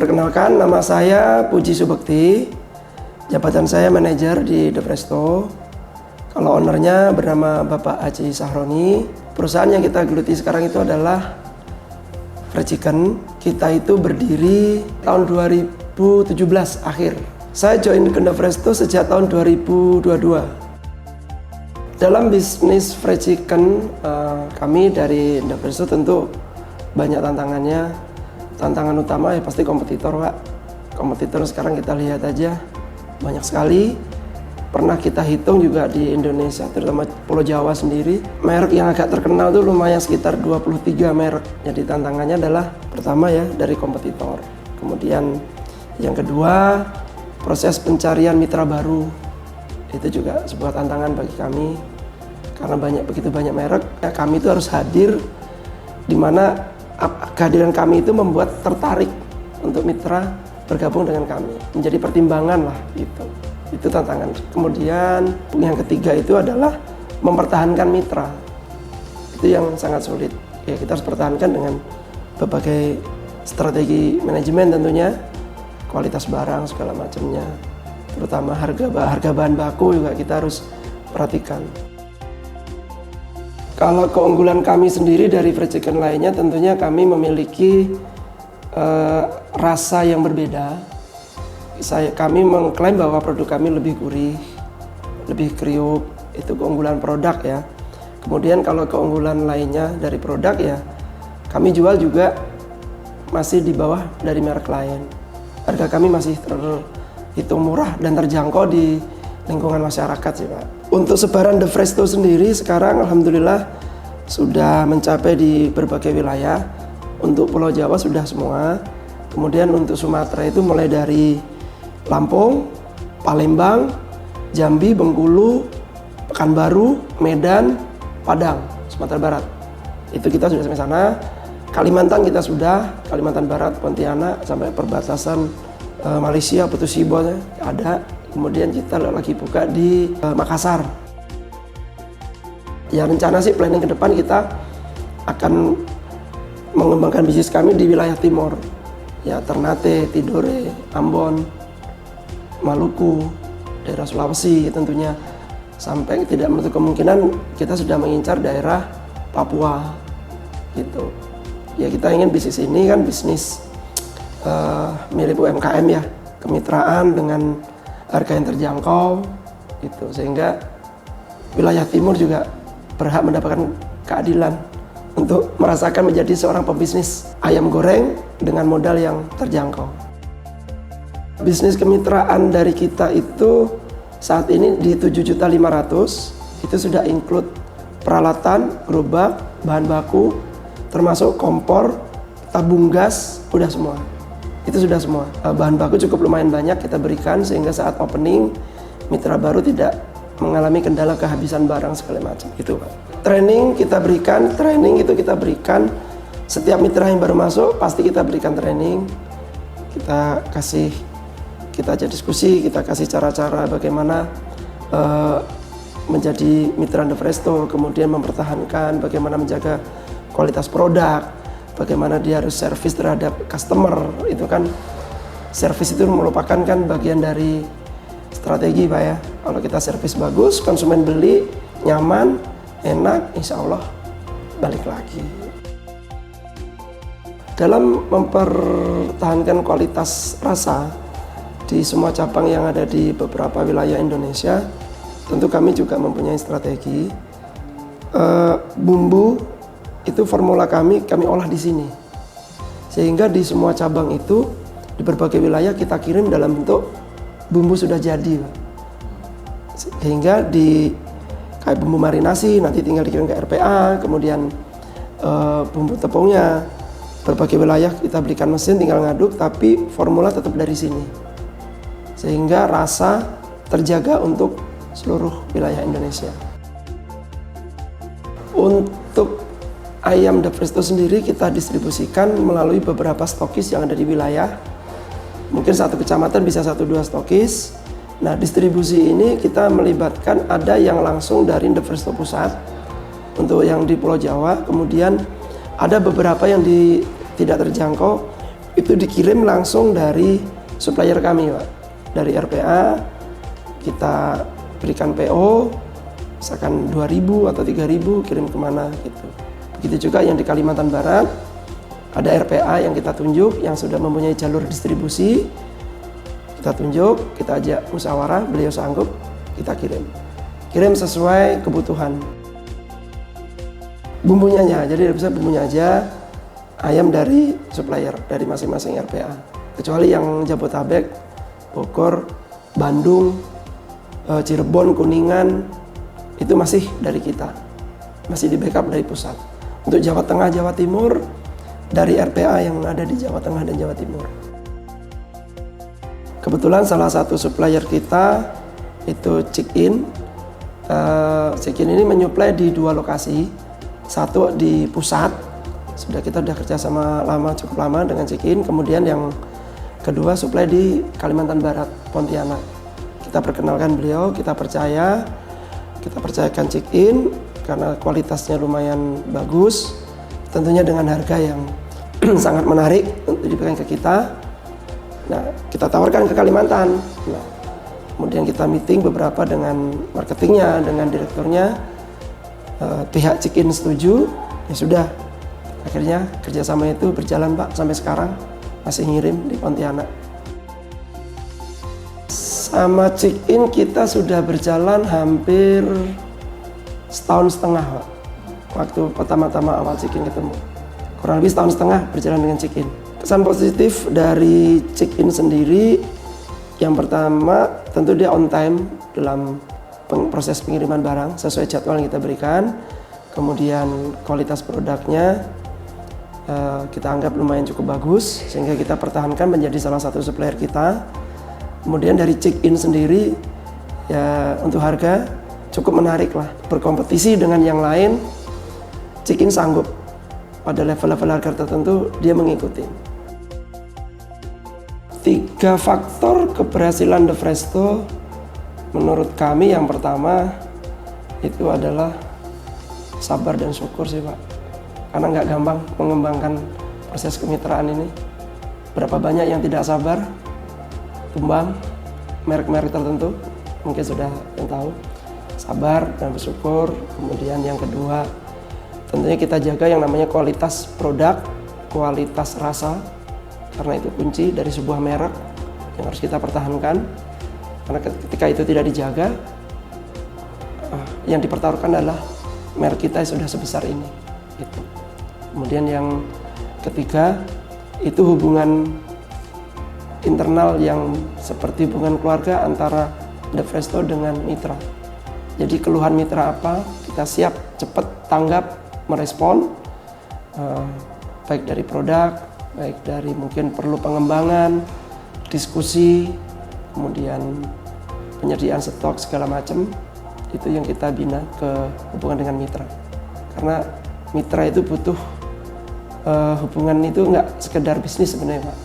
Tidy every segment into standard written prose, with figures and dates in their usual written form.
Perkenalkan, nama saya Puji Subekti. Jabatan saya manajer di The Presto. Kalau ownernya bernama Bapak Haji Sahroni. Perusahaan yang kita geluti sekarang itu adalah Fried Chicken. Kita itu berdiri tahun 2017 akhir. Saya join ke The Presto sejak tahun 2022. Dalam bisnis fried chicken, kami dari The Presto tentu banyak tantangannya. Tantangan utama ya pasti kompetitor, Pak. Kompetitor sekarang kita lihat aja banyak sekali. Pernah kita hitung juga di Indonesia, terutama Pulau Jawa sendiri, merek yang agak terkenal itu lumayan sekitar 23 merek. Jadi tantangannya adalah pertama ya dari kompetitor. Kemudian yang kedua, proses pencarian mitra baru. Itu juga sebuah tantangan bagi kami. Karena begitu banyak merek, ya kami itu harus hadir di mana kehadiran kami itu membuat tertarik untuk mitra bergabung dengan kami. Menjadi pertimbangan lah gitu. Itu tantangan. Kemudian yang ketiga itu adalah mempertahankan mitra. Itu yang sangat sulit. Ya kita harus pertahankan dengan berbagai strategi manajemen tentunya, kualitas barang segala macamnya. Terutama harga bahan baku juga kita harus perhatikan. Kalau keunggulan kami sendiri dari fried chicken lainnya, tentunya kami memiliki rasa yang berbeda. Kami mengklaim bahwa produk kami lebih gurih, lebih kriuk, itu keunggulan produk ya. Kemudian kalau keunggulan lainnya dari produk ya, kami jual juga masih di bawah dari merek lain. Harga kami masih terhitung murah dan terjangkau di lingkungan masyarakat sih, Pak. Untuk sebaran The Presto sendiri sekarang alhamdulillah sudah mencapai di berbagai wilayah. Untuk Pulau Jawa sudah semua. Kemudian untuk Sumatera itu mulai dari Lampung, Palembang, Jambi, Bengkulu, Pekanbaru, Medan, Padang, Sumatera Barat. Itu kita sudah sampai sana. Kalimantan kita sudah, Kalimantan Barat, Pontianak sampai perbatasan Malaysia, Putus Sibo ada. Kemudian kita lagi buka di Makassar. Ya rencana sih planning ke depan kita akan mengembangkan bisnis kami di wilayah timur. Ya Ternate, Tidore, Ambon, Maluku, daerah Sulawesi tentunya. Sampai tidak menutup kemungkinan kita sudah mengincar daerah Papua gitu. Ya kita ingin bisnis ini kan bisnis mirip UMKM ya, kemitraan dengan harga yang terjangkau gitu, sehingga wilayah timur juga berhak mendapatkan keadilan untuk merasakan menjadi seorang pebisnis ayam goreng dengan modal yang terjangkau. Bisnis kemitraan dari kita itu saat ini di 7.500.000 itu sudah include peralatan, gerobak, bahan baku, termasuk kompor, tabung gas, udah semua. Itu sudah semua. Bahan baku cukup lumayan banyak kita berikan sehingga saat opening mitra baru tidak mengalami kendala kehabisan barang segala macam gitu, Pak. Training kita berikan setiap mitra yang baru masuk pasti kita berikan training. Kita aja diskusi, kita kasih cara-cara bagaimana menjadi mitra The Presto, kemudian mempertahankan bagaimana menjaga kualitas produk, bagaimana dia harus servis terhadap customer. Itu kan servis itu merupakan kan bagian dari strategi, Pak ya. Kalau kita servis bagus, konsumen beli nyaman, enak, insya Allah balik lagi. Dalam mempertahankan kualitas rasa di semua cabang yang ada di beberapa wilayah Indonesia, tentu kami juga mempunyai strategi. Bumbu itu formula kami olah di sini, sehingga di semua cabang itu di berbagai wilayah kita kirim dalam bentuk bumbu sudah jadi, sehingga kayak bumbu marinasi nanti tinggal dikirim ke RPA, kemudian bumbu tepungnya berbagai wilayah kita berikan mesin tinggal ngaduk, tapi formula tetap dari sini, sehingga rasa terjaga untuk seluruh wilayah Indonesia. Untuk ayam The Presto sendiri kita distribusikan melalui beberapa stokis yang ada di wilayah. Mungkin satu kecamatan bisa 1-2 stokis. Nah, distribusi ini kita melibatkan ada yang langsung dari The Presto pusat untuk yang di Pulau Jawa, kemudian ada beberapa yang tidak terjangkau itu dikirim langsung dari supplier kami Pak, dari RPA. Kita berikan PO misalkan 2.000 atau 3.000, kirim kemana gitu. Begitu juga yang di Kalimantan Barat, ada RPA yang kita tunjuk yang sudah mempunyai jalur distribusi, kita tunjuk, kita ajak musyawarah, beliau sanggup, kita kirim sesuai kebutuhan. Bumbunya aja, jadi bisa bumbunya aja, ayam dari supplier, dari masing-masing RPA. Kecuali yang Jabotabek, Bogor, Bandung, Cirebon, Kuningan, itu masih dari kita, masih di backup dari pusat. Untuk Jawa Tengah, Jawa Timur, dari RPA yang ada di Jawa Tengah dan Jawa Timur. Kebetulan salah satu supplier kita itu Chick-In. Chick-In ini menyuplai di 2 lokasi, satu di pusat, kita udah kerja sama cukup lama dengan Chick-In. Kemudian yang kedua suplai di Kalimantan Barat, Pontianak. Kita perkenalkan beliau, kita percayakan Chick-In karena kualitasnya lumayan bagus, tentunya dengan harga yang sangat menarik untuk diberikan ke kita. Nah, kita tawarkan ke Kalimantan. Nah, kemudian kita meeting beberapa dengan marketingnya, dengan direkturnya. Pihak Chick-In setuju, ya sudah. Akhirnya kerjasama itu berjalan Pak, sampai sekarang masih ngirim di Pontianak. Sama Chick-In kita sudah berjalan hampir 1,5 tahun Pak. Waktu pertama-tama awal Chick-In ketemu. Kurang lebih 1,5 tahun berjalan dengan Chick-In. Kesan positif dari Chick-In sendiri, yang pertama tentu dia on time dalam proses pengiriman barang sesuai jadwal yang kita berikan. Kemudian kualitas produknya kita anggap lumayan cukup bagus, sehingga kita pertahankan menjadi salah satu supplier kita. Kemudian dari Chick-In sendiri, ya untuk harga cukup menarik lah, berkompetisi dengan yang lain. Chick-In sanggup pada level-level harga tertentu, dia mengikuti. 3 faktor keberhasilan The Presto menurut kami, yang pertama itu adalah sabar dan syukur sih Pak. Karena nggak gampang mengembangkan proses kemitraan ini. Berapa banyak yang tidak sabar, tumbang, merek-merek tertentu, mungkin sudah yang tahu. Sabar dan bersyukur. Kemudian yang kedua, tentunya kita jaga yang namanya kualitas produk, kualitas rasa, karena itu kunci dari sebuah merek yang harus kita pertahankan. Karena ketika itu tidak dijaga, yang dipertaruhkan adalah merek kita sudah sebesar ini. Gitu. Kemudian yang ketiga, itu hubungan internal yang seperti hubungan keluarga antara The Presto dengan mitra. Jadi keluhan mitra apa, kita siap cepat tanggap, merespon, baik dari produk, baik dari mungkin perlu pengembangan, diskusi, kemudian penyediaan stok segala macam. Itu yang kita bina ke hubungan dengan mitra. Karena mitra itu butuh hubungan itu nggak sekedar bisnis sebenarnya Pak.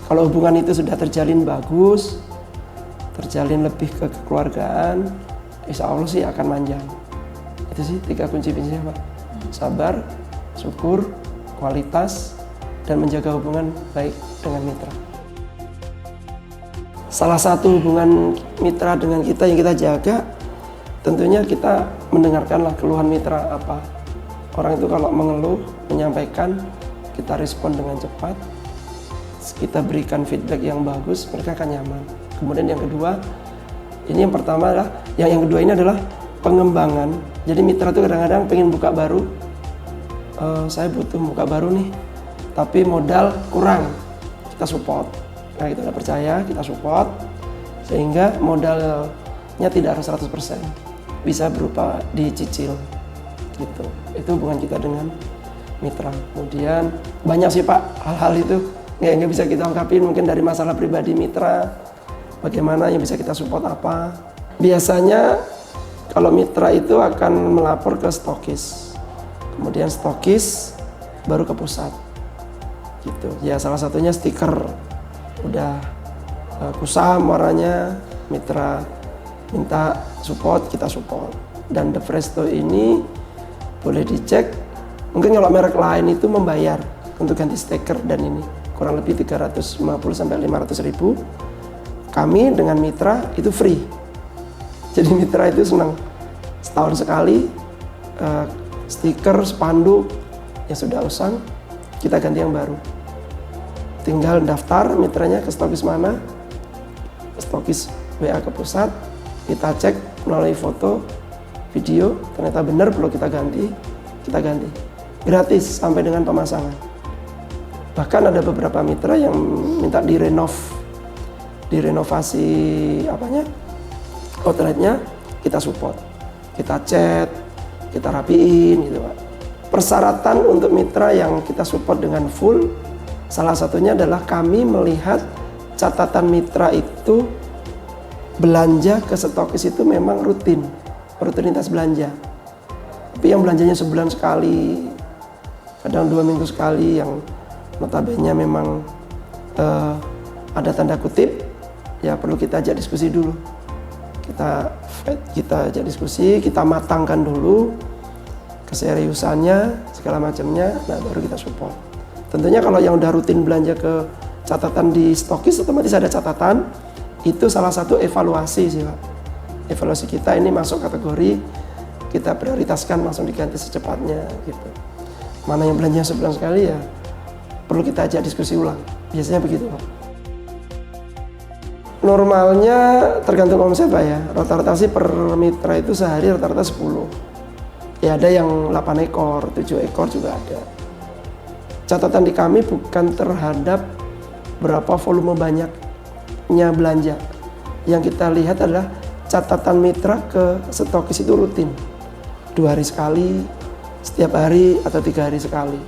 Kalau hubungan itu sudah terjalin bagus, terjalin lebih ke kekeluargaan, insya Allah sih akan manjang. Itu sih 3 kunci bisnisnya Pak. Sabar, syukur, kualitas, dan menjaga hubungan baik dengan mitra. Salah satu hubungan mitra dengan kita yang kita jaga, tentunya kita mendengarkanlah keluhan mitra apa. Orang itu kalau mengeluh, menyampaikan, kita respon dengan cepat, kita berikan feedback yang bagus, mereka akan nyaman. Kemudian yang kedua, ini yang pertama adalah, yang kedua ini adalah pengembangan. Jadi mitra itu kadang-kadang pengen buka baru, saya butuh buka baru nih, tapi modal kurang, kita support. Nah kita udah percaya, kita support, sehingga modalnya tidak harus 100%, bisa berupa dicicil. Gitu. Itu hubungan kita dengan mitra. Kemudian banyak sih Pak hal-hal itu nggak bisa kita ungkapin, mungkin dari masalah pribadi mitra, bagaimana yang bisa kita support apa. Biasanya kalau mitra itu akan melapor ke stokis, kemudian stokis baru ke pusat. Gitu. Ya salah satunya stiker udah kusam warnanya, mitra minta support, kita support. Dan The Presto ini boleh dicek, mungkin kalau merek lain itu membayar untuk ganti stiker dan ini. kurang lebih 350 sampai 500 ribu. Kami dengan mitra itu free. Jadi mitra itu senang setahun sekali stiker, spanduk yang sudah usang kita ganti yang baru. Tinggal daftar mitranya ke stokis mana, stokis WA ke pusat, kita cek melalui foto, video, ternyata benar perlu kita ganti, gratis sampai dengan pemasangan. Bahkan ada beberapa mitra yang minta direnovasi outletnya, kita support, kita cat, kita rapiin gitu Pak. Persyaratan untuk mitra yang kita support dengan full, salah satunya adalah kami melihat catatan mitra itu belanja ke stokis itu memang rutinitas belanja. Tapi yang belanjanya sebulan sekali, kadang 2 minggu sekali, yang notabene memang ada tanda kutip, ya perlu kita ajak diskusi dulu. Kita ajak diskusi, kita matangkan dulu keseriusannya, segala macamnya, nah baru kita support. Tentunya kalau yang udah rutin belanja ke catatan di stokis, otomatis ada catatan, itu salah satu evaluasi sih Pak. Evaluasi kita ini masuk kategori, kita prioritaskan langsung diganti secepatnya gitu. Mana yang belanja sebulan sekali ya perlu kita ajak diskusi ulang, biasanya begitu Pak. Normalnya tergantung omset Pak ya, rata-rata sih per mitra itu sehari rata-rata 10. Ya ada yang 8 ekor, 7 ekor juga ada. Catatan di kami bukan terhadap berapa volume banyaknya belanja. Yang kita lihat adalah catatan mitra ke stokis itu rutin. 2 hari sekali, setiap hari atau 3 hari sekali.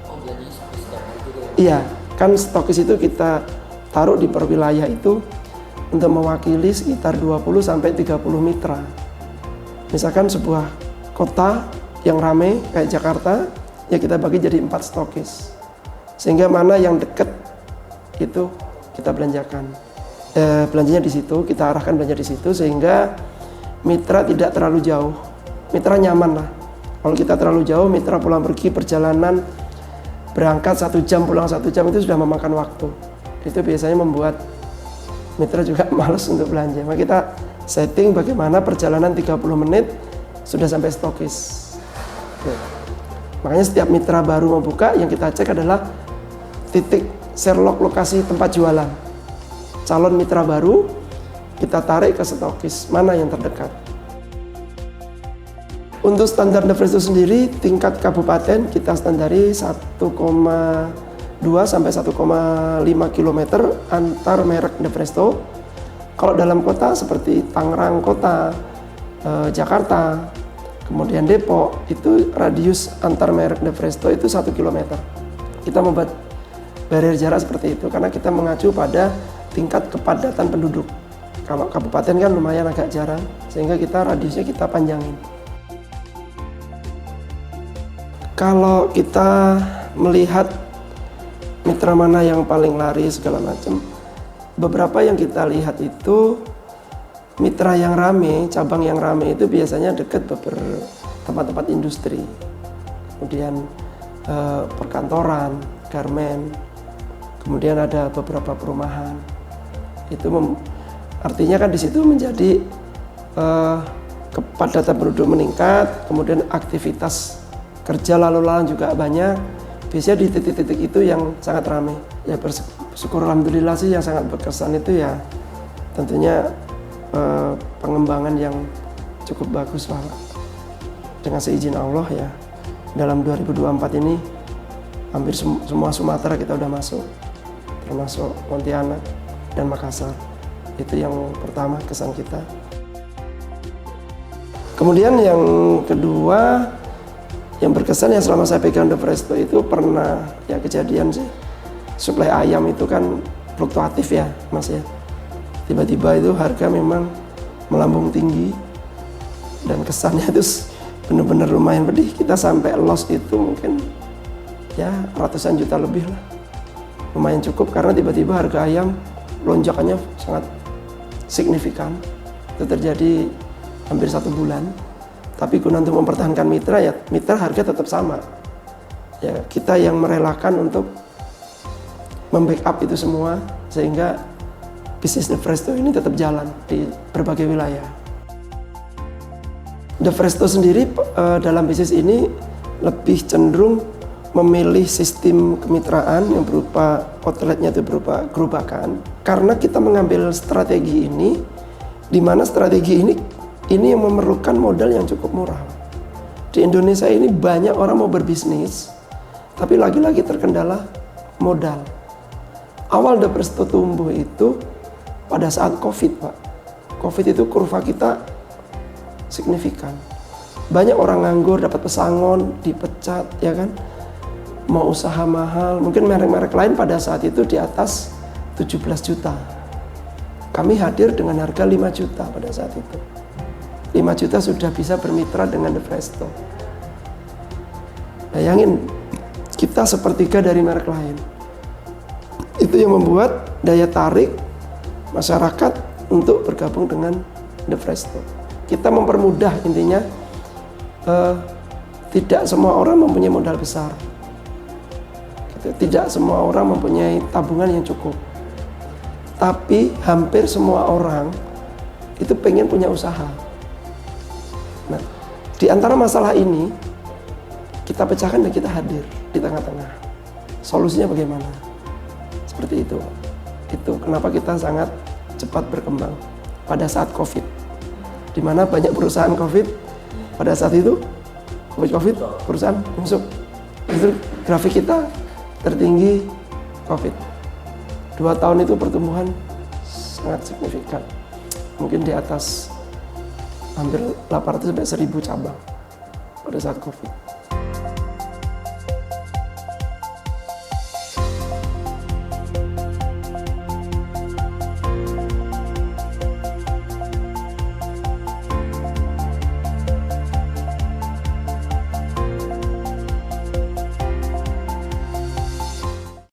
Oh, jadi setiap hari juga ya? Iya, kan stokis itu kita taruh di per wilayah itu untuk mewakili sekitar 20 sampai 30 mitra. Misalkan sebuah kota yang ramai kayak Jakarta, ya kita bagi jadi 4 stokis. Sehingga mana yang dekat itu kita belanjakan. Belanjanya di situ, kita arahkan belanja di situ sehingga mitra tidak terlalu jauh. Mitra nyaman lah. Kalau kita terlalu jauh, mitra pulang pergi perjalanan berangkat 1 jam, pulang 1 jam itu sudah memakan waktu. Itu biasanya membuat mitra juga malas untuk belanja. Maka kita setting bagaimana perjalanan 30 menit sudah sampai stokis. Makanya setiap mitra baru membuka, yang kita cek adalah titik Sherlock lokasi tempat jualan. Calon mitra baru kita tarik ke stokis mana yang terdekat. Untuk standar Depresto sendiri tingkat kabupaten kita standari 1,2 sampai 1,5 km antar merek Depresto. Kalau dalam kota seperti Tangerang Kota, Jakarta, kemudian Depok, itu radius antar merek Depresto itu 1 km. Kita membuat barrier jarak seperti itu karena kita mengacu pada tingkat kepadatan penduduk. Kalau kabupaten kan lumayan agak jarang, sehingga kita radiusnya kita panjangin. Kalau kita melihat mitra mana yang paling laris segala macam, beberapa yang kita lihat itu mitra yang rame, cabang yang rame itu biasanya dekat tempat-tempat industri, kemudian perkantoran, garmen, kemudian ada beberapa perumahan. Itu artinya kan di situ menjadi kepadatan penduduk meningkat, kemudian aktivitas kerja lalu lalang juga banyak. Biasanya di titik-titik itu yang sangat ramai. Ya bersyukur alhamdulillah sih yang sangat berkesan itu ya tentunya pengembangan yang cukup bagus lah. Dengan seizin Allah ya, dalam 2024 ini hampir semua Sumatera kita udah masuk, termasuk Pontianak dan Makassar. Itu yang pertama kesan kita. Kemudian yang kedua yang berkesan yang selama saya pegang Depresto itu pernah ya kejadian sih, suplai ayam itu kan fluktuatif ya Mas ya. Tiba-tiba itu harga memang melambung tinggi dan kesannya itu benar-benar lumayan pedih. Kita sampai loss itu mungkin ya ratusan juta lebih lah. Lumayan cukup karena tiba-tiba harga ayam lonjakannya sangat signifikan. Itu terjadi hampir 1 bulan. Tapi guna untuk mempertahankan mitra ya mitra harga tetap sama. Ya kita yang merelakan untuk membackup itu semua sehingga bisnis The Presto ini tetap jalan di berbagai wilayah. The Presto sendiri dalam bisnis ini lebih cenderung memilih sistem kemitraan yang berupa outletnya itu berupa gerobakan, karena kita mengambil strategi ini, di mana strategi ini yang memerlukan modal yang cukup murah. Di Indonesia ini banyak orang mau berbisnis, tapi lagi-lagi terkendala modal. Awal The Presto tumbuh itu pada saat COVID, Pak. COVID itu kurva kita signifikan. Banyak orang nganggur, dapat pesangon, dipecat, ya kan? Mau usaha mahal, mungkin merek-merek lain pada saat itu di atas 17 juta. Kami hadir dengan harga 5 juta pada saat itu. 5 juta sudah bisa bermitra dengan The Presto. Bayangin, kita sepertiga dari merek lain. Itu yang membuat daya tarik masyarakat untuk bergabung dengan The Presto. Kita mempermudah, intinya tidak semua orang mempunyai modal besar. Tidak semua orang mempunyai tabungan yang cukup. Tapi hampir semua orang itu pengen punya usaha. Nah, di antara masalah ini kita pecahkan dan kita hadir di tengah-tengah. Solusinya bagaimana? Seperti itu. Itu kenapa kita sangat cepat berkembang pada saat COVID. Di mana banyak perusahaan COVID pada saat itu, COVID, perusahaan masuk. Itu grafik kita tertinggi COVID. 2 tahun itu pertumbuhan sangat signifikan. Mungkin di atas hampir 800 sampai 1000 cabang pada saat COVID.